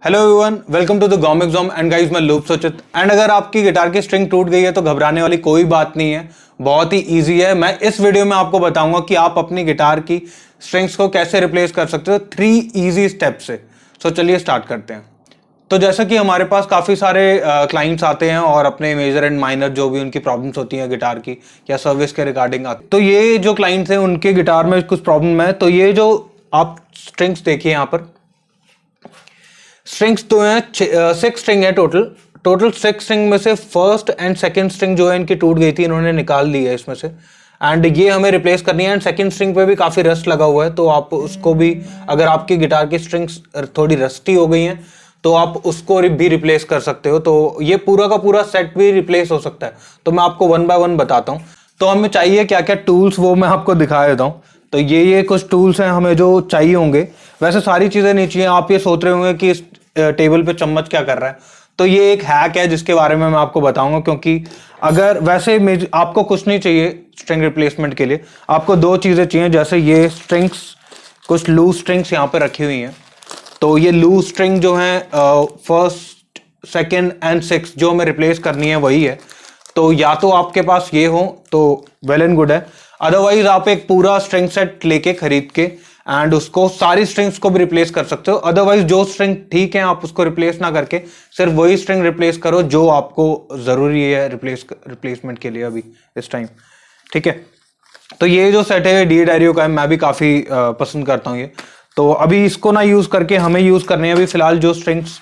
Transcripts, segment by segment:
Hello everyone, welcome to the गॉम exam and guys, मैं लूप सोचित। एंड अगर आपकी गिटार की स्ट्रिंग टूट गई है तो घबराने वाली कोई बात नहीं है, बहुत ही इजी है। मैं इस वीडियो में आपको बताऊंगा कि आप अपनी गिटार की स्ट्रिंग्स को कैसे रिप्लेस कर सकते हो 3 इजी स्टेप से। सो चलिए स्टार्ट करते हैं। तो जैसा कि हमारे पास काफ़ी सारे क्लाइंट्स आते हैं और अपने मेजर एंड माइनर जो भी उनकी प्रॉब्लम्स होती हैं गिटार की या सर्विस के रिगार्डिंग आते हैं। तो ये जो क्लाइंट्स हैं उनके गिटार में कुछ प्रॉब्लम है। तो ये जो आप स्ट्रिंग्स देखिए यहाँ पर, स्ट्रिंग्स तो हैं 6 स्ट्रिंग है टोटल 6 स्ट्रिंग में से फर्स्ट एंड सेकंड स्ट्रिंग जो है इनकी टूट गई थी, इन्होंने निकाल ली है इसमें से। एंड ये हमें रिप्लेस करनी है। एंड सेकंड स्ट्रिंग पे भी काफ़ी रस्ट लगा हुआ है, तो आप उसको भी, अगर आपकी गिटार की स्ट्रिंग्स थोड़ी रस्टी हो गई हैं तो आप उसको भी रिप्लेस कर सकते हो। तो ये पूरा का पूरा सेट भी रिप्लेस हो सकता है। तो मैं आपको 1 बाय 1 बताता हूँ। तो हमें चाहिए क्या क्या टूल्स, वो मैं आपको दिखा देता हूँ। तो ये कुछ टूल्स हैं हमें जो चाहिए होंगे। वैसे सारी चीज़ें नहीं चाहिए। आप ये सोच रहे होंगे कि इस टेबल पे चम्मच क्या कर रहा है, तो ये एक हैक है जिसके बारे में मैं आपको बताऊंगा। क्योंकि अगर वैसे आपको कुछ नहीं चाहिए स्ट्रिंग रिप्लेसमेंट के लिए, आपको 2 चीज़ें चाहिए। जैसे ये स्ट्रिंग्स, कुछ लूज स्ट्रिंग्स यहाँ पे रखी हुई हैं। तो ये लूज स्ट्रिंग जो है फर्स्ट, सेकेंड एंड सिक्स जो हमें रिप्लेस करनी है वही है। तो या तो आपके पास ये हो तो वेल एंड गुड है, अदरवाइज आप एक पूरा स्ट्रिंग सेट लेके खरीद के एंड उसको सारी स्ट्रिंग्स को भी रिप्लेस कर सकते हो। अदरवाइज जो स्ट्रिंग ठीक है आप उसको रिप्लेस ना करके सिर्फ वही स्ट्रिंग रिप्लेस करो जो आपको जरूरी है रिप्लेसमेंट के लिए अभी इस टाइम। ठीक है, तो ये जो सेट है डी डायरियो का है, मैं भी काफी पसंद करता हूँ ये। तो अभी इसको ना यूज करके हमें यूज करनी है अभी फिलहाल जो स्ट्रिंग्स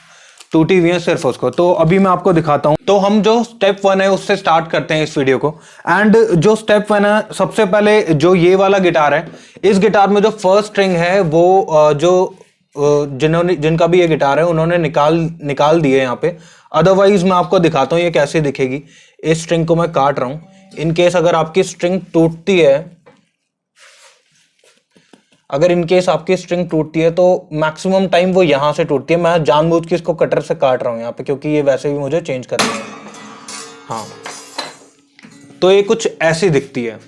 टूटी हुई है सिर्फ उसको। तो अभी मैं आपको दिखाता हूं। तो हम जो स्टेप 1 है उससे स्टार्ट करते हैं इस वीडियो को। एंड जो स्टेप 1 है, सबसे पहले जो ये वाला गिटार है, इस गिटार में जो फर्स्ट स्ट्रिंग है वो जिनका भी ये गिटार है उन्होंने निकाल दिए यहाँ पे। अदरवाइज मैं आपको दिखाता हूँ ये कैसे दिखेगी। इस स्ट्रिंग को मैं काट रहा हूं। इन केस अगर आपकी स्ट्रिंग टूटती है, अगर इनकेस आपकी स्ट्रिंग टूटती है तो मैक्सिमम टाइम वो यहां से टूटती है। मैं जानबूझ के इसको कटर से काट रहा हूं यहाँ पे, क्योंकि ये वैसे भी मुझे चेंज करनी है। हाँ, तो ये कुछ ऐसी दिखती है।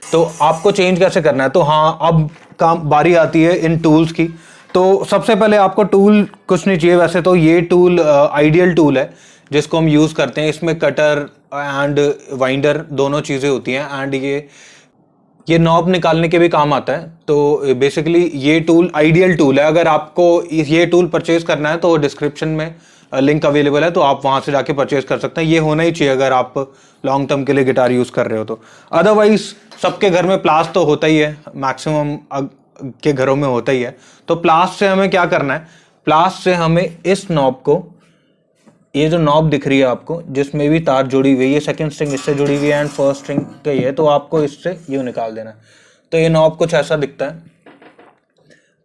तो आपको चेंज कैसे करना है, तो हाँ अब काम बारी आती है इन टूल्स की। तो सबसे पहले आपको टूल कुछ नहीं चाहिए। वैसे तो ये टूल आइडियल टूल है जिसको हम यूज करते हैं। इसमें कटर एंड वाइंडर दोनों चीजें होती हैं। एंड ये नॉब निकालने के भी काम आता है। तो बेसिकली ये टूल आइडियल टूल है। अगर आपको ये टूल परचेज करना है तो डिस्क्रिप्शन में लिंक अवेलेबल है, तो आप वहां से जाके परचेज कर सकते हैं। ये होना ही चाहिए अगर आप लॉन्ग टर्म के लिए गिटार यूज कर रहे हो तो। अदरवाइज सबके घर में प्लास तो होता ही है, मैक्सिमम के घरों में होता ही है। तो प्लास से हमें क्या करना है, प्लास से हमें इस नॉब को, ये जो नॉब दिख रही है आपको जिसमें भी तार जुड़ी हुई है, ये सेकंड स्ट्रिंग इससे जुड़ी हुई है एंड फर्स्ट स्ट्रिंग का ही है, तो आपको इससे यूं निकाल देना है। तो ये नॉब कुछ ऐसा दिखता है।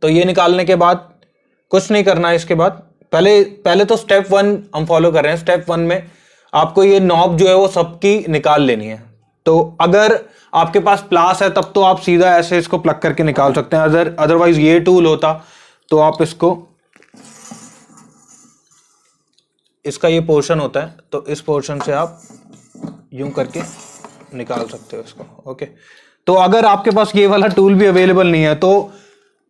तो ये निकालने के बाद कुछ नहीं करना है। इसके बाद पहले तो स्टेप 1 हम फॉलो कर रहे हैं। स्टेप 1 में आपको ये नॉब जो है वो सबकी निकाल लेनी है। तो अगर आपके पास प्लास है तब तो आप सीधा ऐसे इसको प्लग करके निकाल सकते हैं। अदरवाइज ये टूल होता तो आप इसका ये पोर्शन होता है, तो इस पोर्शन से आप यूं करके निकाल सकते हो इसको। ओके, तो अगर आपके पास ये वाला टूल भी अवेलेबल नहीं है तो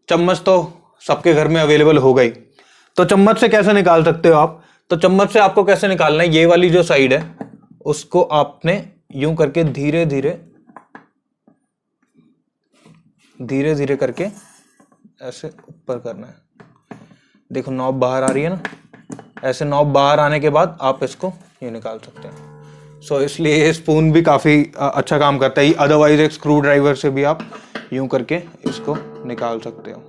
चम्मच तो सबके घर में अवेलेबल होगा ही। तो चम्मच से कैसे निकाल सकते हो आप, तो चम्मच से आपको कैसे निकालना है, ये वाली जो साइड है उसको आपने यूं करके धीरे धीरे करके ऐसे ऊपर करना है। देखो नॉब बाहर आ रही है ना, ऐसे नॉब बाहर आने के बाद आप इसको ये निकाल सकते हैं। सो इसलिए ये स्पून भी काफ़ी अच्छा काम करता है। अदरवाइज एक स्क्रू ड्राइवर से भी आप यूं करके इसको निकाल सकते हो।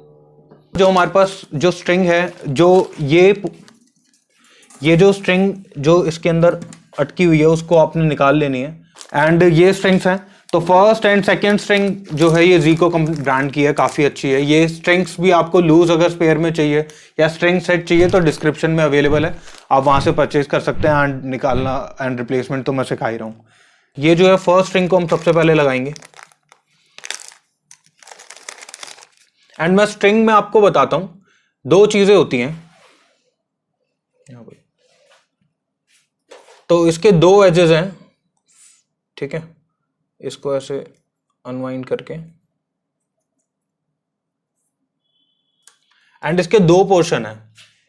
जो हमारे पास जो स्ट्रिंग है, जो ये जो स्ट्रिंग जो इसके अंदर अटकी हुई है उसको आपने निकाल लेनी है। एंड ये स्ट्रिंग्स हैं, तो फर्स्ट एंड सेकेंड स्ट्रिंग जो है ये ज़ीको ब्रांड की है, काफ़ी अच्छी है। ये स्ट्रिंग्स भी आपको लूज अगर स्पेयर में चाहिए या स्ट्रिंग सेट चाहिए तो डिस्क्रिप्शन में अवेलेबल है, आप वहाँ से परचेज कर सकते हैं। एंड निकालना एंड रिप्लेसमेंट तो मैं सिखा ही रहा हूँ। ये जो है फर्स्ट स्ट्रिंग को हम सबसे पहले लगाएंगे। एंड मैं स्ट्रिंग में आपको बताता हूँ 2 चीज़ें होती हैं। तो इसके 2 एजेस हैं, ठीक है। इसको ऐसे अनवाइंड करके, एंड इसके 2 पोर्शन है।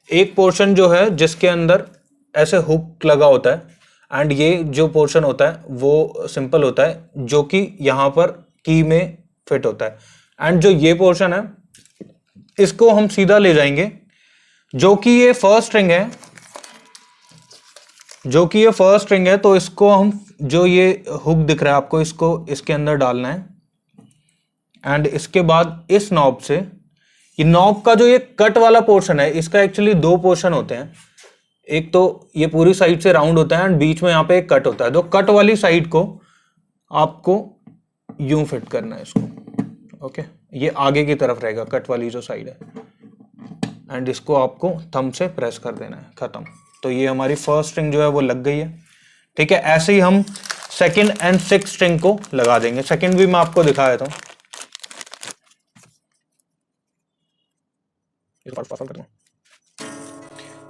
एक पोर्शन जो है जिसके अंदर ऐसे हुक लगा होता है, एंड ये जो पोर्शन होता है वो सिंपल होता है जो कि यहाँ पर की में फिट होता है। एंड जो ये पोर्शन है इसको हम सीधा ले जाएंगे, जो कि ये फर्स्ट स्ट्रिंग है, तो इसको हम, जो ये हुक दिख रहा है आपको, इसको इसके अंदर डालना है। एंड इसके बाद इस नॉब से, ये नॉब का जो ये कट वाला पोर्शन है, इसका एक्चुअली दो पोर्शन होते हैं। एक तो ये पूरी साइड से राउंड होता है एंड बीच में यहाँ पे एक कट होता है। तो कट वाली साइड को आपको यूं फिट करना है इसको। ओके, ये आगे की तरफ रहेगा कट वाली जो साइड है, एंड इसको आपको थंब से प्रेस कर देना है, खत्म। तो ये हमारी फर्स्ट स्ट्रिंग जो है वो लग गई है। ठीक है, ऐसे ही हम सेकंड एंड सिक्स स्ट्रिंग को लगा देंगे। सेकंड भी मैं आपको दिखा देता हूं।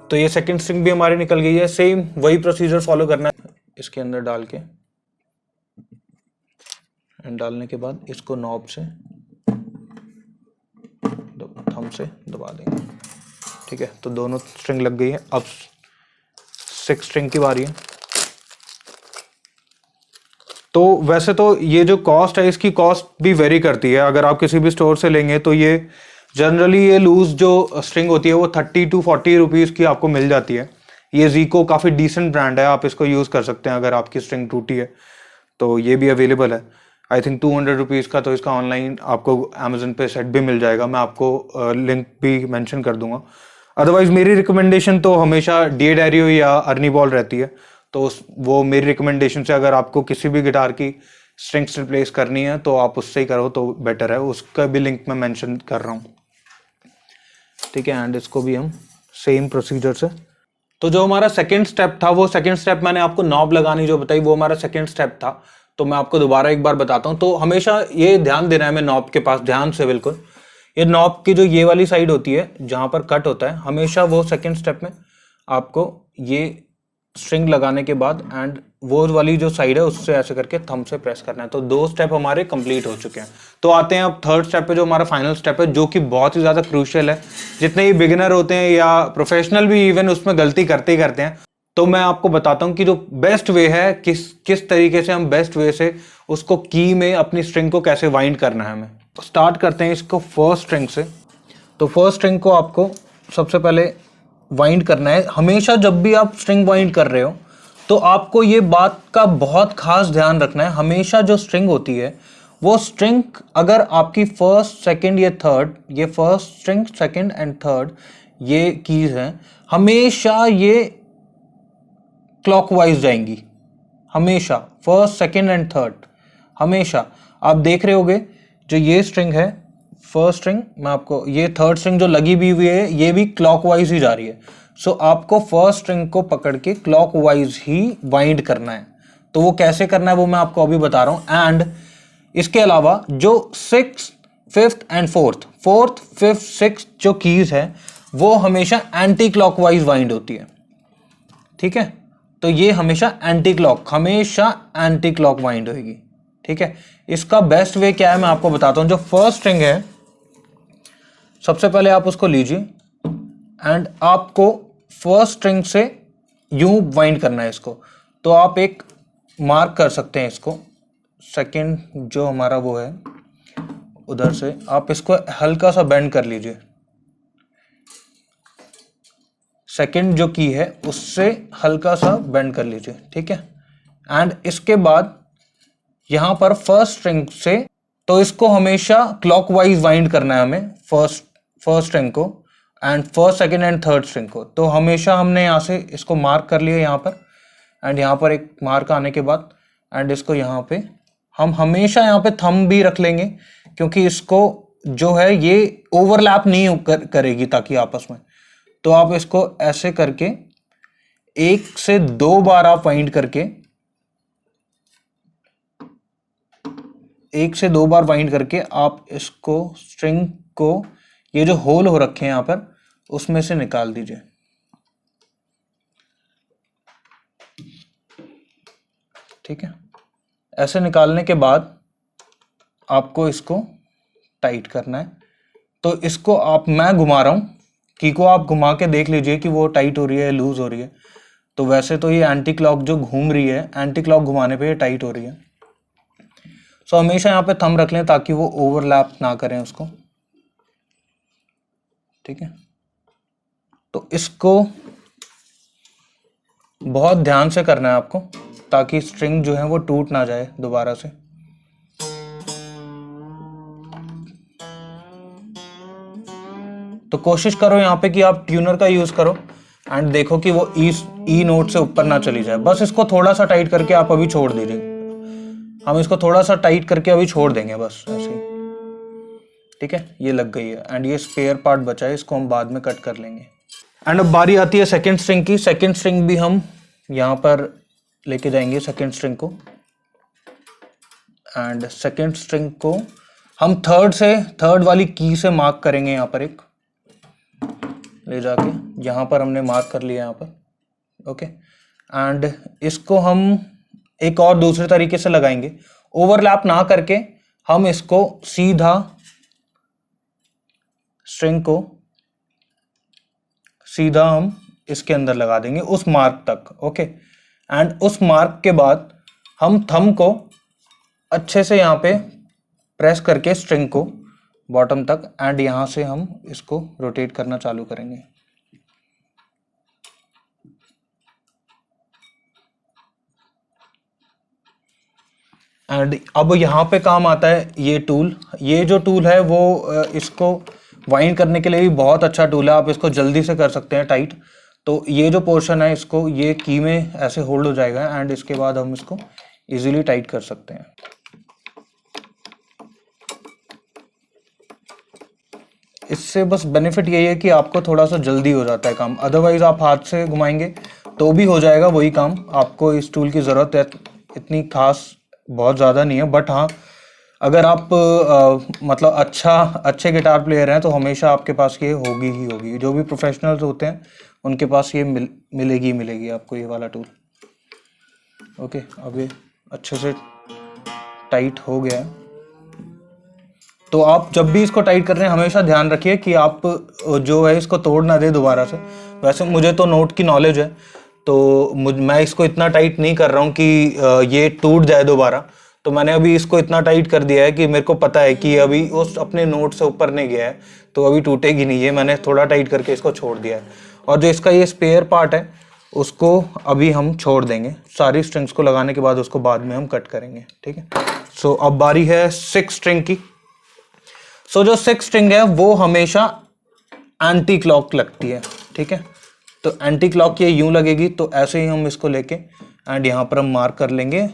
तो ये सेकंड स्ट्रिंग भी हमारी निकल गई है। सेम वही प्रोसीजर फॉलो करना है, इसके अंदर डाल के, एंड डालने के बाद इसको नॉब से थंब से दबा देंगे। ठीक है, तो दोनों स्ट्रिंग लग गई है। अब सिक्स स्ट्रिंग की बारी है। तो वैसे तो ये जो कॉस्ट है, इसकी कॉस्ट भी वेरी करती है। अगर आप किसी भी स्टोर से लेंगे तो ये जनरली ये लूज जो स्ट्रिंग होती है वो 30 to 40 रुपीज़ की आपको मिल जाती है। ये ज़ीको काफ़ी डिसेंट ब्रांड है, आप इसको यूज़ कर सकते हैं अगर आपकी स्ट्रिंग टूटी है तो। ये भी अवेलेबल है, आई थिंक 200 रुपीज़ का। तो इसका ऑनलाइन आपको अमेजन पे सेट भी मिल जाएगा, मैं आपको लिंक भी मेंशन कर दूंगा। अदरवाइज मेरी रिकमेंडेशन तो हमेशा DADARIO या अर्नी बॉल रहती है। तो वो मेरी रिकमेंडेशन से, अगर आपको किसी भी गिटार की स्ट्रिंग्स रिप्लेस करनी है तो आप उससे ही करो तो बेटर है। उसका भी लिंक मैं मेंशन कर रहा हूँ। ठीक है, एंड इसको भी हम सेम प्रोसीजर से। तो जो हमारा सेकंड स्टेप था, वो सेकंड स्टेप मैंने आपको नॉब लगानी जो बताई, वो हमारा सेकंड स्टेप था। तो मैं आपको दोबारा एक बार बताता हूँ। तो हमेशा ये ध्यान देना है हमें नॉब के पास, ध्यान से बिल्कुल। ये नॉब की जो ये वाली साइड होती है जहाँ पर कट होता है, हमेशा वो सेकंड स्टेप में आपको ये स्ट्रिंग लगाने के बाद एंड वो वाली जो साइड है उससे ऐसे करके थंब से प्रेस करना है। तो दो स्टेप हमारे कंप्लीट हो चुके हैं। तो आते हैं अब थर्ड स्टेप पे, जो हमारा फाइनल स्टेप है, जो कि बहुत ही ज़्यादा क्रूशियल है। जितने ही बिगिनर होते हैं या प्रोफेशनल भी इवन उसमें गलती करते ही करते हैं। तो मैं आपको बताता हूँ कि जो बेस्ट वे है, किस तरीके से हम बेस्ट वे से उसको की में अपनी स्ट्रिंग को कैसे वाइंड करना है हमें। स्टार्ट करते हैं इसको फर्स्ट स्ट्रिंग से। तो फर्स्ट स्ट्रिंग को आपको सबसे पहले वाइंड करना है। हमेशा जब भी आप स्ट्रिंग वाइंड कर रहे हो तो आपको ये बात का बहुत खास ध्यान रखना है, हमेशा जो स्ट्रिंग होती है वो स्ट्रिंग अगर आपकी फर्स्ट सेकंड या थर्ड, ये first string second and third ये कीज हैं, हमेशा ये क्लॉकवाइज जाएंगी। हमेशा फर्स्ट सेकंड एंड थर्ड, हमेशा आप देख रहे होगे जो ये स्ट्रिंग है फर्स्ट स्ट्रिंग, मैं आपको ये थर्ड स्ट्रिंग जो लगी भी हुई है ये भी क्लॉकवाइज ही जा रही है। सो आपको फर्स्ट स्ट्रिंग को पकड़ के क्लॉकवाइज ही वाइंड करना है। तो वो कैसे करना है वो मैं आपको अभी बता रहा हूं। एंड इसके अलावा जो six, fifth and fourth, fifth, six जो कीज है वो हमेशा एंटी क्लॉकवाइज वाइंड होती है। ठीक है, तो ये हमेशा एंटी क्लॉक वाइंड होगी। ठीक है, इसका बेस्ट वे क्या है मैं आपको बताता हूं। जो फर्स्ट स्ट्रिंग है सबसे पहले आप उसको लीजिए एंड आपको फर्स्ट स्ट्रिंग से यूं वाइंड करना है इसको। तो आप एक मार्क कर सकते हैं इसको, सेकंड जो हमारा वो है उधर से आप इसको हल्का सा बेंड कर लीजिए। सेकंड जो की है उससे हल्का सा बेंड कर लीजिए। ठीक है, एंड इसके बाद यहां पर फर्स्ट स्ट्रिंग से, तो इसको हमेशा क्लॉकवाइज वाइंड करना है हमें, फर्स्ट स्ट्रिंग को and first, second and third string को। तो हमेशा हमने यहां से इसको मार्क कर लिया यहाँ पर, एंड यहाँ पर एक मार्क आने के बाद एंड इसको यहाँ पे हम हमेशा यहाँ पे थंब भी रख लेंगे, क्योंकि इसको जो है ये ओवरलैप नहीं करेगी ताकि आपस में। तो आप इसको ऐसे करके एक से दो बार आप वाइंड करके, एक से दो बार वाइंड करके आप इसको स्ट्रिंग को, ये जो होल हो रखे हैं यहां पर, उसमें से निकाल दीजिए। ठीक है, ऐसे निकालने के बाद आपको इसको टाइट करना है। तो इसको आप, मैं घुमा रहा हूं की को आप घुमा के देख लीजिए कि वो टाइट हो रही है, लूज हो रही है। तो वैसे तो ये एंटी क्लॉक जो घूम रही है, एंटी क्लॉक घुमाने पे ये टाइट हो रही है। सो हमेशा यहाँ पे थंब रख लें ताकि वो ओवरलैप ना करें उसको, ठीक है। तो इसको बहुत ध्यान से करना है आपको ताकि स्ट्रिंग जो है वो टूट ना जाए दोबारा से। तो कोशिश करो यहाँ पे कि आप ट्यूनर का यूज करो एंड देखो कि वो ई नोट से ऊपर ना चली जाए। बस इसको थोड़ा सा टाइट करके आप अभी छोड़ दीजिए। हम इसको थोड़ा सा टाइट करके अभी छोड़ देंगे, बस ऐसे ही, ठीक है। ये लग गई है एंड ये स्पेयर पार्ट बचा है, इसको हम बाद में कट कर लेंगे। एंड अब बारी आती है सेकेंड स्ट्रिंग की। सेकेंड स्ट्रिंग भी हम यहाँ पर लेके जाएंगे सेकेंड स्ट्रिंग को, एंड सेकेंड स्ट्रिंग को हम थर्ड वाली की से मार्क करेंगे। यहाँ पर एक ले जाके यहाँ पर हमने मार्क कर लिया यहाँ पर, ओके। एंड इसको हम एक और दूसरे तरीके से लगाएंगे, ओवरलैप ना करके हम इसको सीधा स्ट्रिंग को सीधा हम इसके अंदर लगा देंगे उस मार्क तक, ओके। एंड उस मार्क के बाद हम थंब को अच्छे से यहाँ पे प्रेस करके स्ट्रिंग को बॉटम तक, एंड यहाँ से हम इसको रोटेट करना चालू करेंगे। एंड अब यहाँ पे काम आता है ये टूल। ये जो टूल है वो इसको वाइंड करने के लिए भी बहुत अच्छा टूल है। आप इसको जल्दी से कर सकते हैं टाइट। तो ये जो पोर्शन है इसको ये की में ऐसे होल्ड हो जाएगा एंड इसके बाद हम इसको इजीली टाइट कर सकते हैं। इससे बस बेनिफिट यही है कि आपको थोड़ा सा जल्दी हो जाता है काम। अदरवाइज आप हाथ से घुमाएंगे तो भी हो जाएगा वही काम। आपको इस टूल की ज़रूरत है इतनी खास बहुत ज़्यादा नहीं है, बट हाँ अगर आप मतलब अच्छे गिटार प्लेयर हैं तो हमेशा आपके पास ये होगी ही होगी। जो भी प्रोफेशनल्स होते हैं उनके पास ये मिलेगी आपको ये वाला टूल, ओके। अब ये अच्छे से टाइट हो गया है। तो आप जब भी इसको टाइट कर रहे हैं हमेशा ध्यान रखिए कि आप जो है इसको तोड़ ना दे दोबारा से। वैसे मुझे तो नोट की नॉलेज है तो मैं इसको इतना टाइट नहीं कर रहा हूँ कि ये टूट जाए दोबारा। तो मैंने अभी इसको इतना टाइट कर दिया है कि मेरे को पता है कि अभी उस अपने नोट से ऊपर नहीं गया है तो अभी टूटेगी नहीं। ये मैंने थोड़ा टाइट करके इसको छोड़ दिया है। और जो इसका ये स्पेयर पार्ट है उसको अभी हम छोड़ देंगे। सारी स्ट्रिंग्स को लगाने के बाद उसको बाद में हम कट करेंगे, ठीक है। सो अब बारी है सिक्स स्ट्रिंग की। सो जो सिक्स स्ट्रिंग है वो हमेशा एंटी क्लॉक लगती है, ठीक है। तो एंटी क्लॉक ये यूं लगेगी, तो ऐसे ही हम इसको लेके एंड यहाँ पर हम मार्क कर लेंगे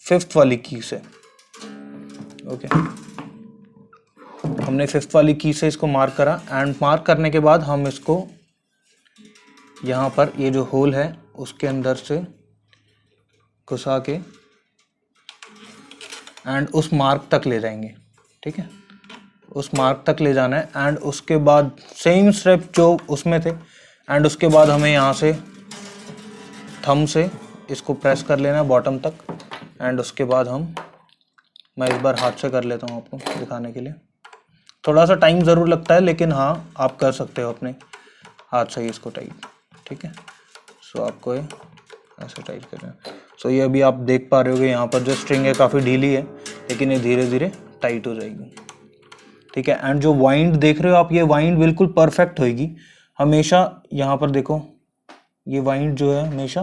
फिफ्थ वाली की से, ओके। हमने फिफ्थ वाली की से इसको मार्क करा एंड मार्क करने के बाद हम इसको यहाँ पर ये जो होल है उसके अंदर से घुसा के एंड उस मार्क तक ले जाएंगे, ठीक है। उस मार्क तक ले जाना है एंड उसके बाद सेम स्टेप जो उसमें थे एंड उसके बाद हमें यहाँ से थंब से इसको प्रेस कर लेना है बॉटम तक एंड उसके बाद मैं इस बार हाथ से कर लेता हूँ आपको दिखाने के लिए। थोड़ा सा टाइम ज़रूर लगता है लेकिन हाँ आप कर सकते हो अपने हाथ से ही इसको टाइट, ठीक है। सो आपको ये ऐसे टाइट करना है। सो ये अभी आप देख पा रहे होगे यहाँ पर जो स्ट्रिंग है काफ़ी ढीली है लेकिन ये धीरे धीरे टाइट हो जाएगी, ठीक है। एंड जो वाइंड देख रहे हो आप, ये वाइंड बिल्कुल परफेक्ट होएगी हमेशा। यहाँ पर देखो ये वाइंड जो है हमेशा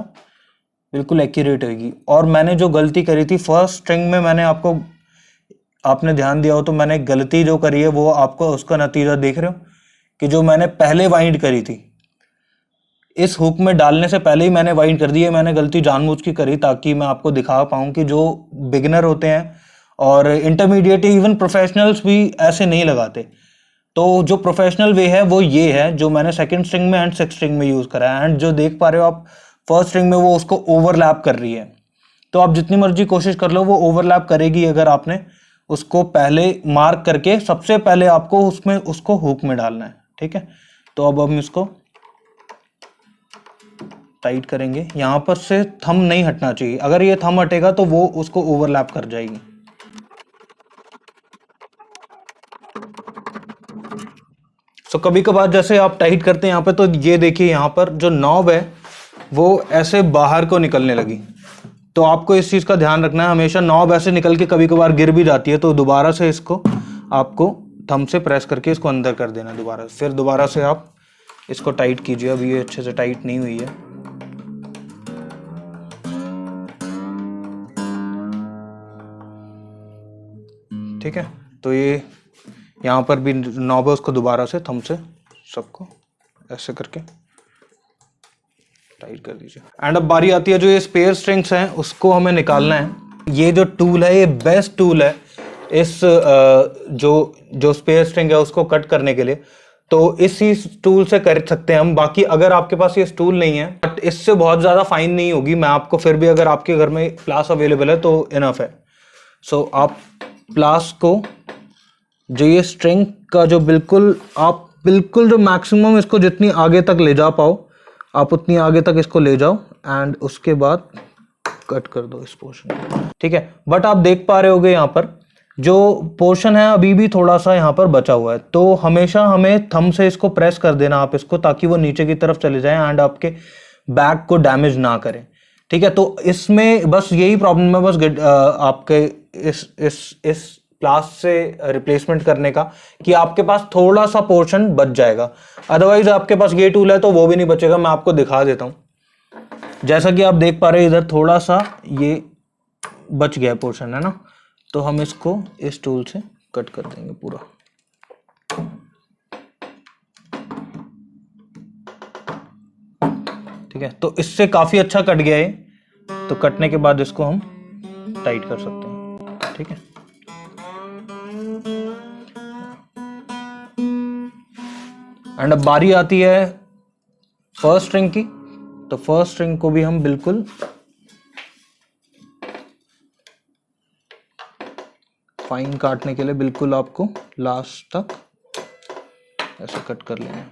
बिल्कुल एक्यूरेट होएगी। और मैंने जो गलती करी थी फर्स्ट स्ट्रिंग में, आपने ध्यान दिया हो तो मैंने गलती जो करी है वो आपको उसका नतीजा देख रहे हो कि जो मैंने पहले वाइंड करी थी इस हुक में डालने से पहले ही मैंने वाइंड कर दी है। मैंने गलती जानबूझ की करी ताकि मैं आपको दिखा पाऊँ कि जो बिगिनर होते हैं और इंटरमीडिएट इवन प्रोफेशनल्स भी ऐसे नहीं लगाते। तो जो प्रोफेशनल वे है वो ये है जो मैंने सेकंड स्ट्रिंग में एंड सिक्स स्ट्रिंग में यूज़ करा है। एंड जो देख पा रहे हो आप फर्स्ट स्ट्रिंग में वो उसको ओवरलैप कर रही है। तो आप जितनी मर्जी कोशिश कर लो वो ओवरलैप करेगी अगर आपने उसको पहले मार्क करके सबसे पहले आपको उसको हुक में डालना है, ठीक है। तो अब हम इसको टाइट करेंगे। यहाँ पर से थंब नहीं हटना चाहिए, अगर ये थंब हटेगा तो वो उसको ओवरलैप कर जाएगी। सो कभी कभार जैसे आप टाइट करते हैं यहाँ पे, तो ये देखिए यहाँ पर जो नॉब है वो ऐसे बाहर को निकलने लगी। तो आपको इस चीज़ का ध्यान रखना है, हमेशा नॉब ऐसे निकल के कभी कभार गिर भी जाती है, तो दोबारा से इसको आपको थंब से प्रेस करके इसको अंदर कर देना दोबारा, फिर दोबारा से आप इसको टाइट कीजिए। अभी ये अच्छे से टाइट नहीं हुई है। ठीक है, तो ये यहाँ पर भी नॉब है, उसको दोबारा से थंब से सबको ऐसे करके टाइट कर दीजिए। एंड अब बारी आती है जो ये स्पेयर स्ट्रिंग्स हैं उसको हमें निकालना है। ये जो टूल है ये बेस्ट टूल है इस जो स्पेयर स्ट्रिंग है उसको कट करने के लिए, तो इसी टूल से कर सकते हैं हम। बाकी अगर आपके पास ये टूल नहीं है, बट इससे बहुत ज़्यादा फाइन नहीं होगी, मैं आपको फिर भी, अगर आपके घर में प्लास अवेलेबल है तो इनफ है। सो आप प्लास को जो ये स्ट्रिंग का जो बिल्कुल जो मैक्सिमम इसको जितनी आगे तक ले जा पाओ आप उतनी आगे तक इसको ले जाओ एंड उसके बाद कट कर दो इस पोर्शन को। ठीक है, बट आप देख पा रहे होगे यहाँ पर जो पोर्शन है अभी भी थोड़ा सा यहाँ पर बचा हुआ है, तो हमेशा हमें थंब से इसको प्रेस कर देना आप इसको, ताकि वो नीचे की तरफ चले जाए एंड आपके बैक को डैमेज ना करें। ठीक है, तो इसमें बस यही प्रॉब्लम है, बस आपके इस प्लास से रिप्लेसमेंट करने का, कि आपके पास थोड़ा सा पोर्शन बच जाएगा। अदरवाइज आपके पास ये टूल है तो वो भी नहीं बचेगा। मैं आपको दिखा देता हूं, जैसा कि आप देख पा रहे हैं इधर थोड़ा सा ये बच गया पोर्शन है ना, तो हम इसको इस टूल से कट कर देंगे पूरा। ठीक है, तो इससे काफी अच्छा कट गया है, तो कटने के बाद इसको हम टाइट कर सकते हैं। ठीक है, एंड अब बारी आती है फर्स्ट स्ट्रिंग की, तो फर्स्ट स्ट्रिंग को भी हम बिल्कुल फाइन काटने के लिए बिल्कुल आपको लास्ट तक ऐसे कट कर लेना है।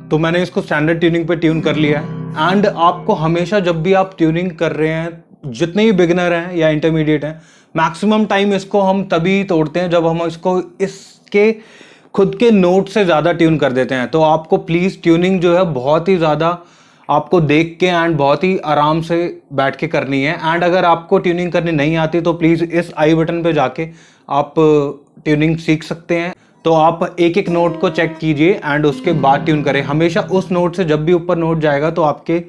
तो मैंने इसको स्टैंडर्ड ट्यूनिंग पे ट्यून कर लिया है। एंड आपको हमेशा जब भी आप ट्यूनिंग कर रहे हैं, जितने भी बिगिनर हैं या इंटरमीडिएट हैं, मैक्सिमम टाइम इसको हम तभी तोड़ते हैं जब हम इसको इसके खुद के नोट से ज़्यादा ट्यून कर देते हैं। तो आपको प्लीज़ ट्यूनिंग जो है बहुत ही ज़्यादा आपको देख के एंड बहुत ही आराम से बैठ के करनी है। एंड अगर आपको ट्यूनिंग करनी नहीं आती तो प्लीज़ इस आई बटन पे जाके आप ट्यूनिंग सीख सकते हैं। तो आप एक एक नोट को चेक कीजिए एंड उसके बाद ट्यून करें। हमेशा उस नोट से जब भी ऊपर नोट जाएगा तो आपके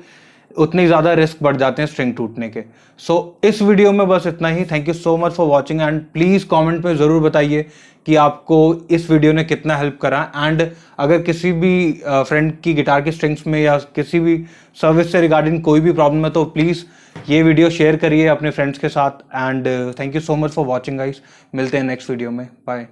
उतनी ज़्यादा रिस्क बढ़ जाते हैं स्ट्रिंग टूटने के। सो इस वीडियो में बस इतना ही। Thank you so much for watching and please comment में ज़रूर बताइए कि आपको इस वीडियो ने कितना हेल्प करा। एंड अगर किसी भी फ्रेंड की गिटार की स्ट्रिंग्स में या किसी भी सर्विस से रिगार्डिंग कोई भी प्रॉब्लम है तो प्लीज़ ये वीडियो शेयर करिए अपने फ्रेंड्स के साथ। And thank you so much for watching guys. मिलते हैं नेक्स्ट वीडियो में। बाय।